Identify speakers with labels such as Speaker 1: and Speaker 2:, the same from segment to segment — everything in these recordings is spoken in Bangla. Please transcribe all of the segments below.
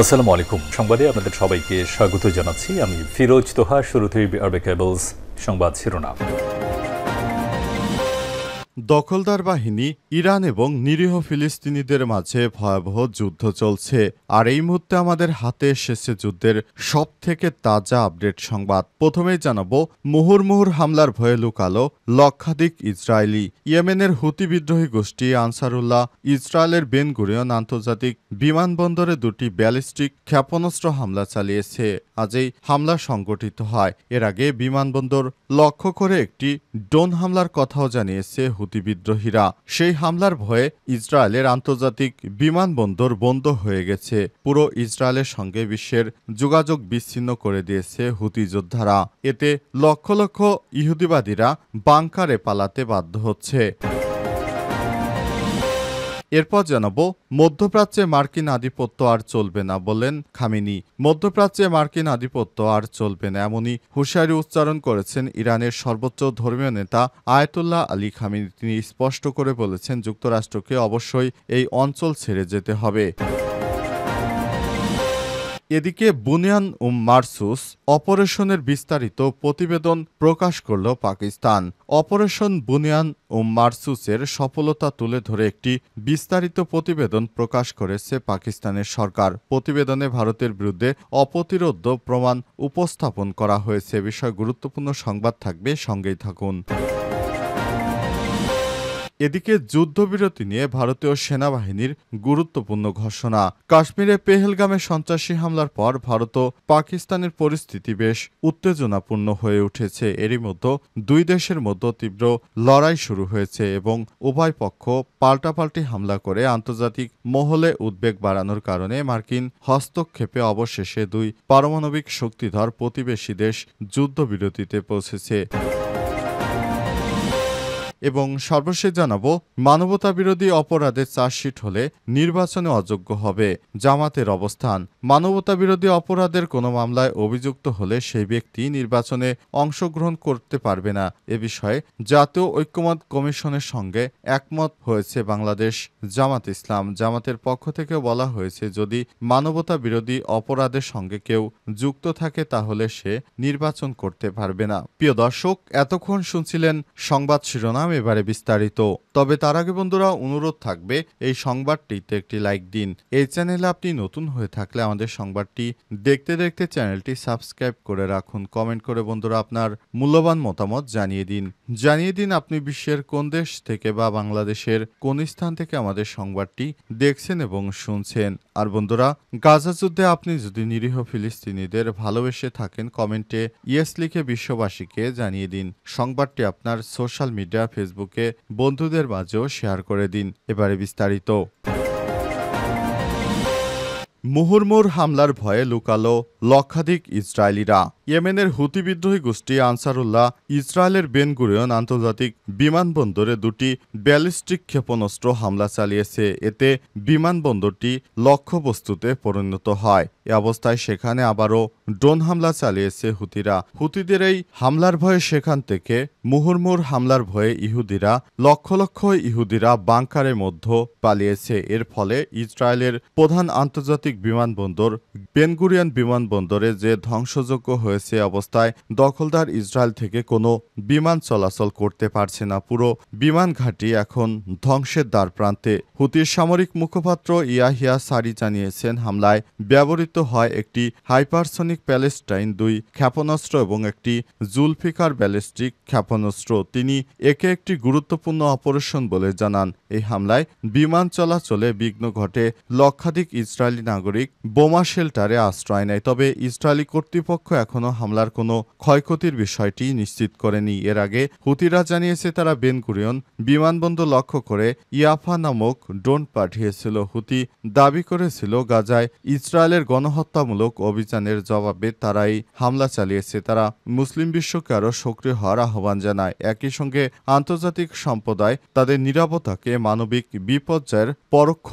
Speaker 1: আসসালামু আলাইকুম। সংবাদে আপনাদের সবাইকে স্বাগত জানাচ্ছি। আমি ফিরোজ তোহা। শুরুতেই আরবে কেবলস সংবাদ শিরোনাম।
Speaker 2: দখলদার বাহিনী ইরান এবং নিরীহ ফিলিস্তিনিদের মাঝে ভয়াবহ যুদ্ধ চলছে। আর এই মুহূর্তে আমাদের হাতে এসেছে যুদ্ধের সবথেকে তাজা আপডেট সংবাদ। প্রথমেই জানাবো, মুহুর্মুহুর হামলার ভয়ে লুকালো লক্ষাধিক ইসরায়েলি। ইয়েমেনের হুতি বিদ্রোহী গোষ্ঠী আনসারুল্লাহ ইসরায়েলের বেন গুরিয়ন আন্তর্জাতিক বিমানবন্দরে দুটি ব্যালিস্টিক ক্ষেপণাস্ত্র হামলা চালিয়েছে। আজ এই হামলা সংগঠিত হয়। এর আগে বিমানবন্দর লক্ষ্য করে একটি ড্রোন হামলার কথাও জানিয়েছে হুতি বিদ্রোহীরা। সেই হামলার ভয়ে ইসরায়েলের আন্তর্জাতিক বিমানবন্দর বন্ধ হয়ে গেছে। পুরো ইসরায়েলের সঙ্গে বিশ্বের যোগাযোগ বিচ্ছিন্ন করে দিয়েছে হুতি যোদ্ধারা। এতে লক্ষ লক্ষ ইহুদিবাদীরা বাংকারে পালাতে বাধ্য হচ্ছে। এরপর জানাবো, মধ্যপ্রাচ্যে মার্কিন আধিপত্য আর চলবে না বললেন খামেনি। মধ্যপ্রাচ্যে মার্কিন আধিপত্য আর চলবে না এমনই হুঁশিয়ারি উচ্চারণ করেছেন ইরানের সর্বোচ্চ ধর্মীয় নেতা আয়াতুল্লাহ আলী খামেনি। তিনি স্পষ্ট করে বলেছেন, যুক্তরাষ্ট্রকে অবশ্যই এই অঞ্চল ছেড়ে যেতে হবে। এদিকে বুনিয়ান মারসুস অপারেশনের বিস্তারিত প্রতিবেদন প্রকাশ করল পাকিস্তান। অপারেশন বুনিয়ান মারসুসের সফলতা তুলে ধরে একটি বিস্তারিত প্রতিবেদন প্রকাশ করেছে পাকিস্তানের সরকার। প্রতিবেদনে ভারতের বিরুদ্ধে অপ্রতিরোধ্য প্রমাণ উপস্থাপন করা হয়েছে। বিষয় গুরুত্বপূর্ণ সংবাদ থাকবে, সঙ্গেই থাকুন। এদিকে যুদ্ধবিরতি নিয়ে ভারতীয় সেনাবাহিনীর গুরুত্বপূর্ণ ঘোষণা। কাশ্মীরে পেহেলগামে সন্ত্রাসী হামলার পর ভারত ও পাকিস্তানের পরিস্থিতি বেশ উত্তেজনাপূর্ণ হয়ে উঠেছে। এরই মধ্যে দুই দেশের মধ্যে তীব্র লড়াই শুরু হয়েছে এবং উভয় পক্ষ পাল্টাপাল্টি হামলা করে আন্তর্জাতিক মহলে উদ্বেগ বাড়ানোর কারণে মার্কিন হস্তক্ষেপে অবশেষে দুই পারমাণবিক শক্তিধর প্রতিবেশী দেশ যুদ্ধবিরতিতে পৌঁছেছে। এবং সর্বশেষ জানাবো, মানবতাবিরোধী অপরাধের চার্জশিট হলে নির্বাচনে অযোগ্য হবে জামাতের অবস্থান। মানবতাবিরোধী অপরাধের কোনো মামলায় অভিযুক্ত হলে সেই ব্যক্তি নির্বাচনে অংশগ্রহণ করতে পারবে না। এ বিষয়ে জাতীয় ঐক্যমত্য কমিশনের সঙ্গে একমত হয়েছে বাংলাদেশ জামাত ইসলাম। জামাতের পক্ষ থেকে বলা হয়েছে, যদি মানবতা বিরোধী অপরাধের সঙ্গে কেউ যুক্ত থাকে তাহলে সে নির্বাচন করতে পারবে না। প্রিয় দর্শক, এতক্ষণ শুনছিলেন সংবাদ শিরোনাম, এবারে বিস্তারিত। তবে তার আগে বন্ধুরা, অনুরোধ থাকবে এই সংবাদটিতে একটি লাইক দিন। এই চ্যানেলে আপনি নতুন হয়ে থাকলে আমাদের সংবাদটি দেখতে দেখতে চ্যানেলটি সাবস্ক্রাইব করে রাখুন। কমেন্ট করে বন্ধুরা আপনার মূল্যবান মতামত জানিয়ে দিন আপনি বিশ্বের কোন দেশ থেকে বা বাংলাদেশের কোন স্থান থেকে আমাদের সংবাদটি দেখছেন এবং শুনছেন। আর বন্ধুরা, গাজা যুদ্ধে আপনি যদি নিরীহ ফিলিস্তিনিদের ভালোবেসে থাকেন, কমেন্টে ইয়েস লিখে বিশ্ববাসীকে জানিয়ে দিন। সংবাদটি আপনার সোশ্যাল মিডিয়া ফেসবুকে বন্ধুদের মাঝেও শেয়ার করে দিন। এবারে বিস্তারিত। মুহুর্মুহুর হামলার ভয়ে লুকালো লক্ষাধিক ইসরায়েলিরা। ইয়েমেনের হুতি বিদ্রোহী গোষ্ঠী আনসারুল্লাহ ইসরায়েলের বেন গুরিয়ন আন্তর্জাতিক বিমানবন্দরে দুটি ব্যালিস্টিক ক্ষেপণাস্ত্র হামলা চালিয়েছে। এতে বিমানবন্দরটি লক্ষ্যবস্তুতে পরিণত হয়। এ অবস্থায় সেখানে আবারও ড্রোন হামলা চালিয়েছে হুতিরা। হুতিদের এই হামলার ভয়ে সেখান থেকে মুহুর্মুহুর হামলার ভয়ে লক্ষ লক্ষ ইহুদিরা বাংকারের মধ্যে পালিয়েছে। এর ফলে ইসরায়েলের প্রধান আন্তর্জাতিক বিমানবন্দর বেন গুরিয়ন বিমানবন্দরে যে ধ্বংসযজ্ঞ হয়েছে অবস্থায় দখলদার ইসরায়েল থেকে কোনো বিমান চলাচল করতে পারছে না। পুরো বিমান ঘাঁটি এখন ধ্বংসের দ্বারপ্রান্তে। হুতির সামরিক মুখপাত্র ইয়াহিয়া সারি জানিয়েছেন, হামলায় ব্যবহৃত হয় একটি হাইপারসনিক প্যালেস্টাইন 2 ক্ষেপণাস্ত্র এবং একটি জুলফিকার ব্যালিস্টিক ক্ষেপণাস্ত্র। তিনি একে একটি গুরুত্বপূর্ণ অপারেশন বলে জানান। এই হামলায় বিমান চলাচলে বিঘ্ন ঘটে। লক্ষাধিক ইসরায়েলি নাগরিক বোমা শেল্টারে আশ্রয় নেয়। তবে ইসরায়েলি কর্তৃপক্ষ এখনও হামলার কোনো ক্ষয়ক্ষতির বিষয়টি নিশ্চিত করেনি। এর আগে হুতিরা জানিয়েছে তারা বেন গুরিয়ন বিমানবন্দর লক্ষ্য করে ইয়াফা নামক ড্রোন পাঠিয়েছিল। হুতি দাবি করেছিল গাজায় ইসরায়েলের গণহত্যামূলক অভিযানের জবাবে তারা এই হামলা চালিয়েছে। তারা মুসলিম বিশ্বকে আরও সক্রিয় হওয়ার আহ্বান জানায়। একই সঙ্গে আন্তর্জাতিক সম্প্রদায় তাদের নিরাপত্তাকে মানবিক বিপর্যয়ের পরোক্ষ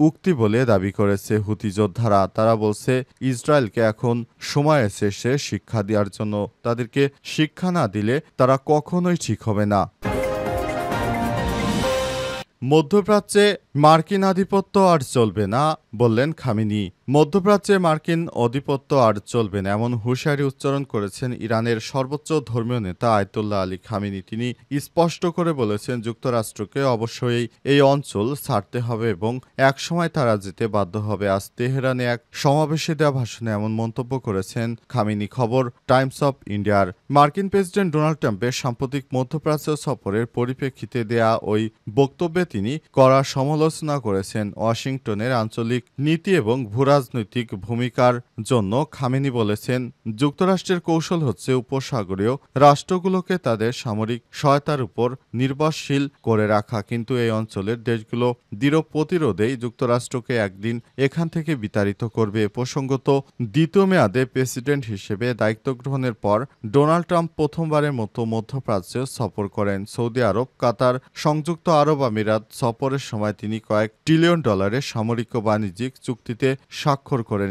Speaker 2: উক্তি বলে দাবি করেছে হুতি যোদ্ধারা। তারা বলছে, ইসরায়েলকে এখন সময় এসেছে শিক্ষা দেওয়ার জন্য। তাদেরকে শিক্ষা না দিলে তারা কখনোই ঠিক হবে না। মধ্যপ্রাচ্যে মার্কিন আধিপত্য আর চলবে না বললেন খামেনি। মধ্যপ্রাচ্যে মার্কিন আধিপত্য আর চলবে না এমন হুঁশিয়ারি উচ্চারণ করেছেন ইরানের সর্বোচ্চ ধর্মীয় নেতা আয়াতুল্লাহ আলী খামেনি। তিনি স্পষ্ট করে বলেছেন যুক্তরাষ্ট্রকে অবশ্যই এই অঞ্চল ছাড়তে হবে এবং একসময় তারা যেতে বাধ্য হবে। আজ তেহরানে এক সমাবেশে দেওয়া ভাষণে এমন মন্তব্য করেছেন খামেনি। খবর টাইমস অফ ইন্ডিয়ার। মার্কিন প্রেসিডেন্ট ডোনাল্ড ট্রাম্পের সাম্প্রতিক মধ্যপ্রাচ্য সফরের পরিপ্রেক্ষিতে দেয়া ওই বক্তব্যে তিনি কড়া সমালোচনা করেছেন ওয়াশিংটনের আঞ্চলিক নীতি এবং ভূরাজনৈতিক ভূমিকার জন্য। খামেনি বলেছেন, যুক্তরাষ্ট্রের কৌশল হচ্ছে উপসাগরীয় রাষ্ট্রগুলোকে তাদের সামরিক সহায়তার উপর নির্ভরশীল করে রাখা, কিন্তু এই অঞ্চলের দেশগুলো দৃঢ় প্রতিরোধেই যুক্তরাষ্ট্রকে একদিন এখান থেকে বিতাড়িত করবে। প্রসঙ্গত, দ্বিতীয় মেয়াদে প্রেসিডেন্ট হিসেবে দায়িত্ব গ্রহণের পর ডোনাল্ড ট্রাম্প প্রথমবারের মতো মধ্যপ্রাচ্যে সফর করেন। সৌদি আরব, কাতার, সংযুক্ত আরব আমিরাত সফরের সময় তিনি কয়েক ট্রিলিয়ন ডলারের সামরিক ও বাণিজ্যিক চুক্তিতে স্বাক্ষর করেন।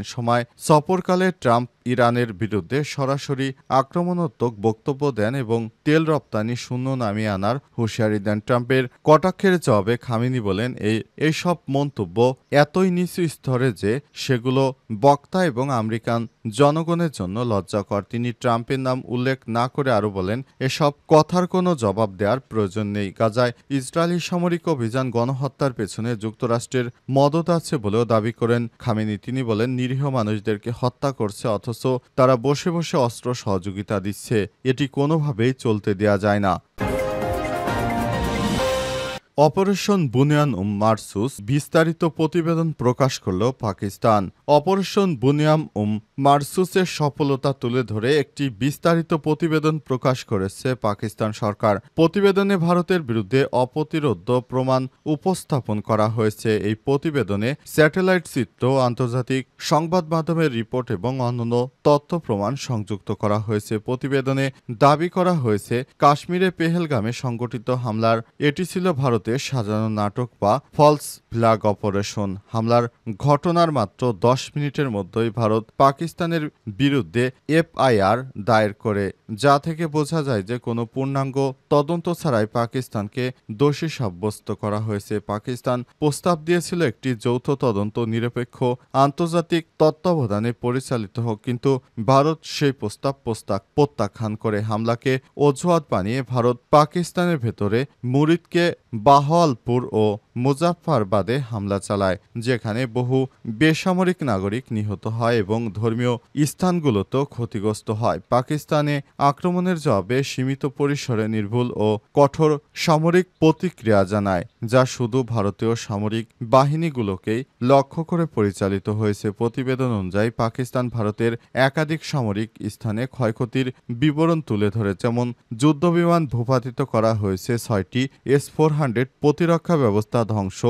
Speaker 2: সফরকালে ট্রাম্প ইরানের বিরুদ্ধে সরাসরি আক্রমণাত্মক বক্তব্য দেন এবং তেল রপ্তানি শূন্য নামিয়ে আনার হুঁশিয়ারি দেন। ট্রাম্পের কটাক্ষের জবাবে খামেনি বলেন, এইসব মন্তব্য এতই নিচু স্তরে যে সেগুলো বক্তা এবং আমেরিকান জনগণের জন্য লজ্জাকর। তিনি ট্রাম্পের নাম উল্লেখ না করে আরও বলেন, এসব কথার কোনো জবাব দেওয়ার প্রয়োজন নেই। গাজায় ইসরায়েলি সামরিক অভিযান গণহত্যার পেছনে যুক্তরাষ্ট্রের মদত আছে বলেও দাবি করেন খামেনি। তিনি বলেন, নিরীহ মানুষদেরকে হত্যা করছে অথচ তারা বসে বসে অস্ত্র সহযোগিতা দিচ্ছে। এটি কোনোভাবেই চলতে দেয়া যায় না। অপারেশন বুনিয়ান মারসুস বিস্তারিত প্রতিবেদন প্রকাশ করল পাকিস্তান। অপারেশন বুনিয়ান মারসুসের সফলতা তুলে ধরে একটি বিস্তারিত প্রতিবেদন প্রকাশ করেছে পাকিস্তান সরকার। প্রতিবেদনে ভারতের বিরুদ্ধে অপ্রতিরোধ্য প্রমাণ উপস্থাপন করা হয়েছে। এই প্রতিবেদনে স্যাটেলাইট চিত্র, আন্তর্জাতিক সংবাদ মাধ্যমের রিপোর্ট এবং অন্যান্য তথ্য প্রমাণ সংযুক্ত করা হয়েছে। প্রতিবেদনে দাবি করা হয়েছে, কাশ্মীরে পেহেলগামে সংগঠিত হামলার এটি ছিল ভারতের সাজানো নাটক বা ফলস ফ্ল্যাগ অপারেশন। হামলার ঘটনার মাত্র 10 মিনিটের মধ্যেই ভারত পাকিস্তানের বিরুদ্ধে এফআইআর দায়ের করে, যা থেকে বোঝা যায় যে কোনো পূর্ণাঙ্গ তদন্ত ছাড়াই পাকিস্তানকে দোষী সাব্যস্ত করা হয়েছে। পাকিস্তান প্রস্তাব দিয়েছিল একটি যৌথ তদন্ত নিরপেক্ষ আন্তর্জাতিক তত্ত্বাবধানে পরিচালিত হোক, কিন্তু ভারত সেই প্রস্তাব প্রত্যাখ্যান করে। হামলাকে অজুহাত বানিয়ে ভারত পাকিস্তানের ভেতরে মুরিদকে বাহাওয়ালপুর ও মুজাফফরাবাদে হামলা চালায়, যেখানে বহু বেসামরিক নাগরিক নিহত হয় এবং ধর্মীয় স্থানগুলোতেও ক্ষতিগ্রস্ত হয়। পাকিস্তানে আক্রমণের জবাবে সীমিত পরিসরে নির্ভুল ও কঠোর সামরিক প্রতিক্রিয়া জানায়, যা শুধু ভারতীয় সামরিক বাহিনীগুলোকেই লক্ষ্য করে পরিচালিত হয়েছে। প্রতিবেদন অনুযায়ী পাকিস্তান ভারতের একাধিক সামরিক স্থানে ক্ষয়ক্ষতির বিবরণ তুলে ধরে, যেমন যুদ্ধবিমান ভূপাতিত করা হয়েছে, 6টি S-400 প্রতিরক্ষা ব্যবস্থা ধ্বংস,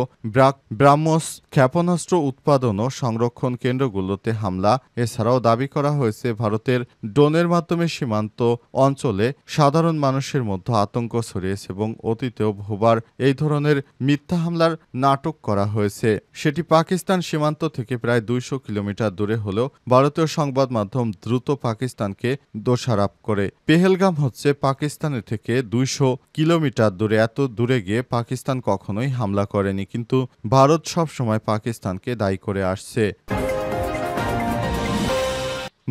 Speaker 2: ব্রাহ্মস ক্ষেপণাস্ত্র উৎপাদন ও সংরক্ষণ কেন্দ্রগুলোতে হামলা। এছাড়াও দাবি করা হয়েছে ভারতের ড্রোনের মাধ্যমে সীমান্ত অঞ্চলে সাধারণ মানুষের মধ্যে আতঙ্ক ছড়িয়েছে এবং অতীতেও বহুবার এই ধরনের মিথ্যা হামলার নাটক করা হয়েছে। সেটি পাকিস্তান সীমান্ত থেকে প্রায় 200 কিলোমিটার দূরে হলেও ভারতীয় সংবাদ মাধ্যম দ্রুত পাকিস্তানকে দোষারোপ করে। পেহেলগাম হচ্ছে পাকিস্তানের থেকে 200 কিলোমিটার দূরে। এত দূরে গিয়ে পাকিস্তান কখনোই হামলা করেনি, কিন্তু ভারত সবসময় পাকিস্তানকে দায়ী করে আসছে।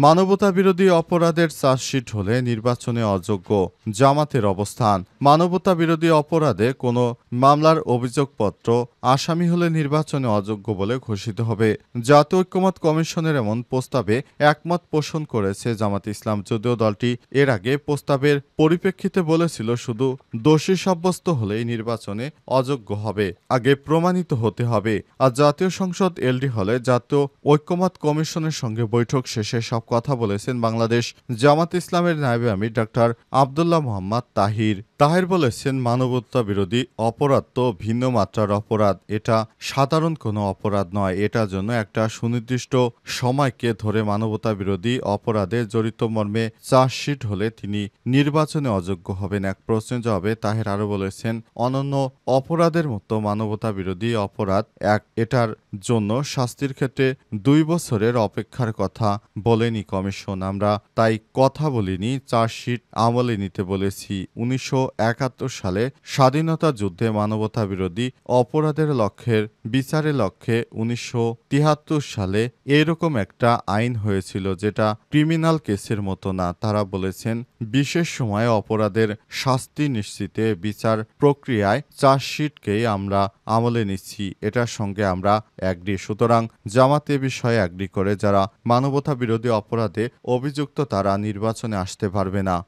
Speaker 2: মানবতাবিরোধী অপরাধের চার্জশিট হলে নির্বাচনে অযোগ্য, জামাতের অবস্থান। মানবতাবিরোধী অপরাধে কোনো মামলার অভিযোগপত্র আসামি হলে নির্বাচনে অযোগ্য বলে ঘোষিত হবে। জাতীয় ঐক্যমত্য কমিশনের এমন প্রস্তাবে একমত পোষণ করেছে জামাত ইসলাম, যদিও দলটি এর আগে প্রস্তাবের পরিপ্রেক্ষিতে বলেছিল শুধু দোষী সাব্যস্ত হলেই নির্বাচনে অযোগ্য হবে, আগে প্রমাণিত হতে হবে। আর জাতীয় সংসদ এলডি হলে জাতীয় ঐক্যমত্য কমিশনের সঙ্গে বৈঠক শেষে সব কথা বলেছেন বাংলাদেশ জামাত ইসলামের নায়েবে আমির ডাক্তার আব্দুল্লাহ মোহাম্মদ তাহির বলেছেন, মানবতা বিরোধী অপরাধ তো ভিন্ন মাত্রার অপরাধ। এটা সাধারণ কোনো অপরাধ নয়। এটার জন্য একটা সুনির্দিষ্ট সময়কে ধরে মানবতা বিরোধী অপরাধে জড়িত মর্মে চার্জশিট হলে তিনি নির্বাচনে অযোগ্য হবেন। এক প্রশ্নের জবাবে তাহের আরও বলেছেন, অনন্য অপরাধের মতো মানবতা বিরোধী অপরাধ এটার জন্য শাস্তির ক্ষেত্রে 2 বছরের অপেক্ষার কথা বলেনি কমিশন। আমরা তাই কথা বলিনি, চার্জশিট আমলে নিতে বলেছি। সালে স্বাধীনতা যুদ্ধে মানবতা বিরোধী অপরাধের বিচারের লক্ষ্যে 1973 সালে এরকম একটা আইন হয়েছিল, যেটা ক্রিমিনাল কেসের মতো না। তারা বলেছেন বিশেষ সময়ে অপরাধের শাস্তি নিশ্চিতে বিচার প্রক্রিয়ায় চার্জশিটকেই আমরা আমলে নিচ্ছি। এটার সঙ্গে আমরা অ্যাগ্রি। সুতরাং জামাত এ বিষয়ে অ্যাগ্রি করে, যারা মানবতা বিরোধী অপরাধে অভিযুক্ত তারা নির্বাচনে আসতে পারবে না।